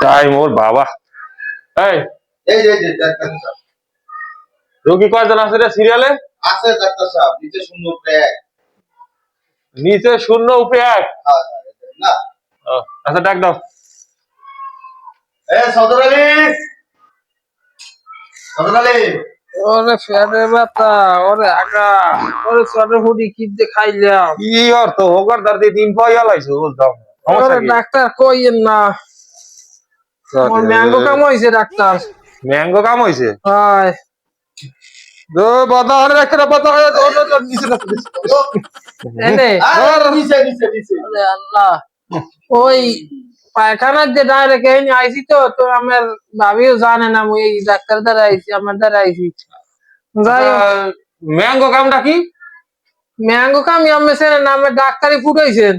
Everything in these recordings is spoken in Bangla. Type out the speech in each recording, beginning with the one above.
তাই মোর বাবা এই এই যে ডাক্তার সাহেব রোগী কয়জন আছে রে সিরিয়ালে? আছে ডাক্তার সাহেব, নিচে শূন্য উপরে এক। নিচে শূন্য উপরে এক। না আচ্ছা ডাক দাও। সদর আলী, সদর আলী। ওরে ফেরে ব্যথা, ওরে আগা, ওরে চরে হুডি কি দিয়ে খাইলাম। কি অর্থ হোগার দাঁড়িয়ে 3 পয়সা লাইছো বলতাম। ওরে ডাক্তার কইয়েন না, আমার ম্যাঙ্গো কাম হইছে ডাক্তার। ম্যাঙ্গো কাম হইছে? হয় দো বাদা আরে একটা বাদা নিচে না এনে নিচে নিচে নিচে। ওরে আল্লাহ, ওই পায়খানার যে ডাইরেক্ট এই আইছি তো তো আমার ভাবিও জানে না আমি এই ডাক্তার দ্বারা আইছি, আমার দ্বারা আইছি। যাই হোক, ম্যাঙ্গো কামটা কি? ম্যাঙ্গো কাম আমি সেন নামে ডাক্তারি ফুটাইছেন।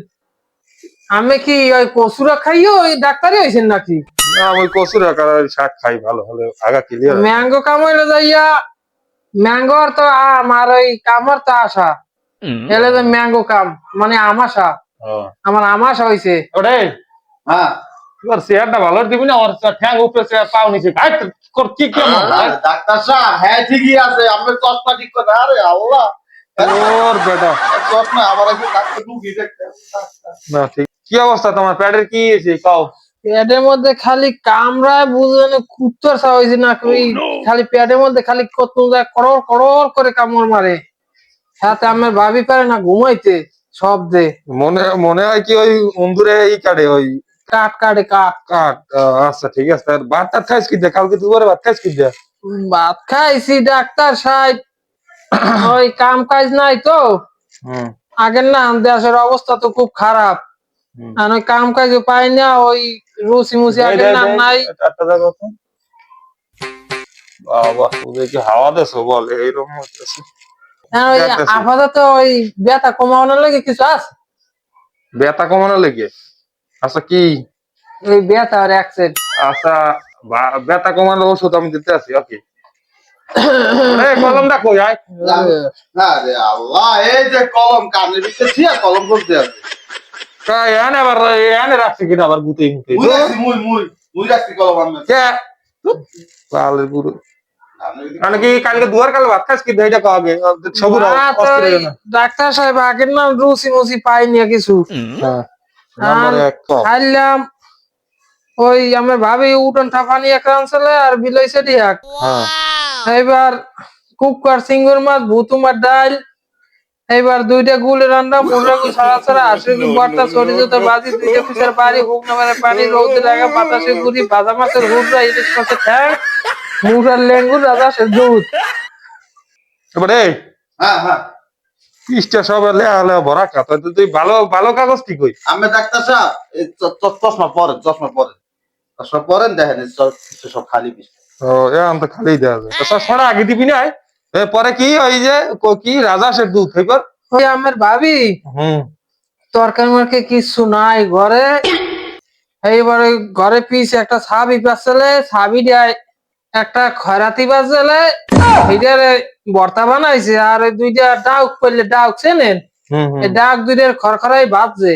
আমি কি ওই কসুরা খাইও ওই ডাক্তারই হইছেন নাকি? না ওই কসুরা কারার শাক খাই ভালো হলে আগা ক্লিয়ার। ম্যাঙ্গো কাম হইলো যাইয়া ম্যাঙ্গোর তো আমার ওই কামার তো আশা এলে যে ম্যাঙ্গো কাম মানে আমাশা, আমার আমাশা হইছে। ওরে হ্যাঁ তোর চেয়ারটা ভালো দিবি না? ওর ঠ্যাং উপরে চেয়ার পাও নিচে কি ডাক্তার সাহেব, হ্যাঁ ঠিকই আছে, আপনার চশমা ঠিক করে। আরে আল্লাহ, ওর বেটা চশমা আমার আগে ডাক্তার ঢুকি দেখতে। না ঠিক। কি অবস্থা তোমার পেটের? কি হয়েছে কও? পেটের মধ্যে খালি কামড়ায় বুঝলেন কুত্তর সা হয়েছে না, খালি পেটের মধ্যে খালি কত যায় করর করর করে কামড় মারে। সাথে আমার ভাবি পারে না ঘুমাইতে শব্দে। মনে মনে হয় কি ওই অন্দুরে এই কাটে ওই কাট কাটে কাট কাট। আচ্ছা ঠিক আছে। আর ভাত টাত খাইস কি দে? কালকে দুপুরে ভাত খাইস কি দে? ভাত খাইছি ডাক্তার সাহেব, ওই কাম কাজ নাই তো আগের না, দেশের অবস্থা তো খুব খারাপ। আর ওই কাম কাজ পাই না, ওই রুচি মুচি আগের নাম নাই। বাবা তোদের কি হাওয়া দেছো বল? এইরকম হচ্ছে ওই আপাতত ওই ব্যথা কমানোর লাগে কিছু আছে? ব্যথা কমানো লেগে? আচ্ছা কি ওই ব্যথা আর অ্যাক্সেন্ট। আচ্ছা ব্যথা কমানোর ওষুধ আমি দিতে আছি। ওকে কলমটা কই আয়। না রে আল্লাহ, এই যে কলম কানের ভিতরে ছিয়া কলম করতে আছে। এনে আবার এনে রাখছি কিনা আবার গুতেই মুতে মুই রাখছি কলম আনবে। পালের পুরো মানে কি কালকে দুয়ার কালে ভাত খাস কি এইটা কও আগে সবুর ডাক্তার সাহেব আগের না রুচি মুচি পাইনি কিছু। খাইলাম ওই আমার ভাবি উঠন ঠাপানি এক রানছিলে আর বিলাইছে ডিয়াক। এবার কুকার সিঙ্গুর মাছ ভুতুমার ডাল, এবার 2টা গুলে রান্না মুড়া গু ছাড়া ছাড়া আশির বর্তা সরি জুতো বাজি 2টা পিসের বাড়ি হুকনা মানে পানি রৌদে লাগা বাতাসে গুড়ি ভাজা মাছের হুড়া ইলিশ মাছের ঠ্যাং মুড়ার লেঙ্গুর রাজা সে দুধ। এবারে হ্যাঁ হ্যাঁ পিসটা সব লেয়া ভরা খাতা। তুই ভালো ভালো কাগজ কি কই? আমি ডাক্তার সাহেব চশমা পরেন, চশমা পরেন দেখেন সব খালি পিস। ও এখন তো খালি দেওয়া যায়। চশমাটা আগে দিবি না? পরে কি ওই যে কি রাজা সে দুধ খাইবার ওই আমার ভাবি তরকারি মার্কে কিছু নাই ঘরে। এইবার ওই ঘরে পিস একটা ছাবি পাচ্ছিলে, ছাবি দেয় একটা খয়রাতি বাজলে এটার ভর্তা বানাইছে। আর ওই 2টা ডাউক করলে ডাউক চেনেন, এই ডাক 2টার খরখরাই বাজছে,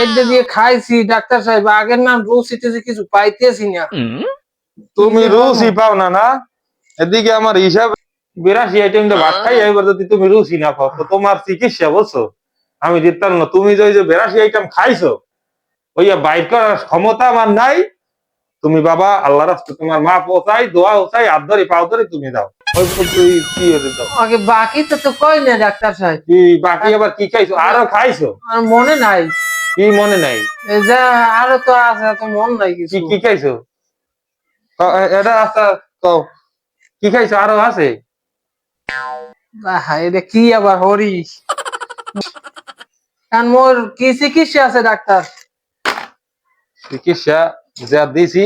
এটা দিয়ে খাইছি। ডাক্তার সাহেব আগের নাম রুচিতে কিছু পাইতেছি না। তুমি রুচি পাও না? না এদিকে আমার হিসাব 82 আইটেম ভাত খাই, এবার যদি তুমি রুচি না পাও তো তোমার চিকিৎসা বলছো আমি দিতাম না। তুমি যে 82 আইটেম খাইছো ওই বাইর করার ক্ষমতা আমার নাই। তুমি বাবা আল্লাহ রাস্তা তোমার মা পৌঁছাই দোয়া পৌঁছাই হাত ধরে পাও ধরে তুমি দাও। কি আগে বাকি তো কই না ডাক্তার সাহেব। কি বাকি আবার কি খাইছো? আরো খাইছো? আর মনে নাই। কি মনে নাই? এই যে আরো তো আছে, তো মন নাই কিছু। কি খাইছো? এটা আচ্ছা তো কি খাইছো? আরো আছে? এটা কি আবার হরি কারণ মোর কি চিকিৎসা আছে ডাক্তার? চিকিৎসা যা দিছি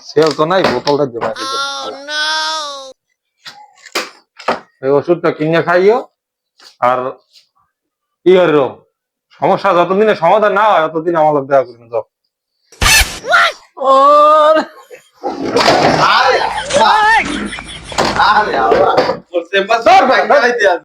সেও তো নাই, বোতলটা দেবা। এই ওষুধটা কিনে খাইও। আর কি হলো সমস্যা যতদিনে সমাধান না হয় ততদিন আমার লোক দেওয়া করবেন। যাও। আরে আল্লাহ,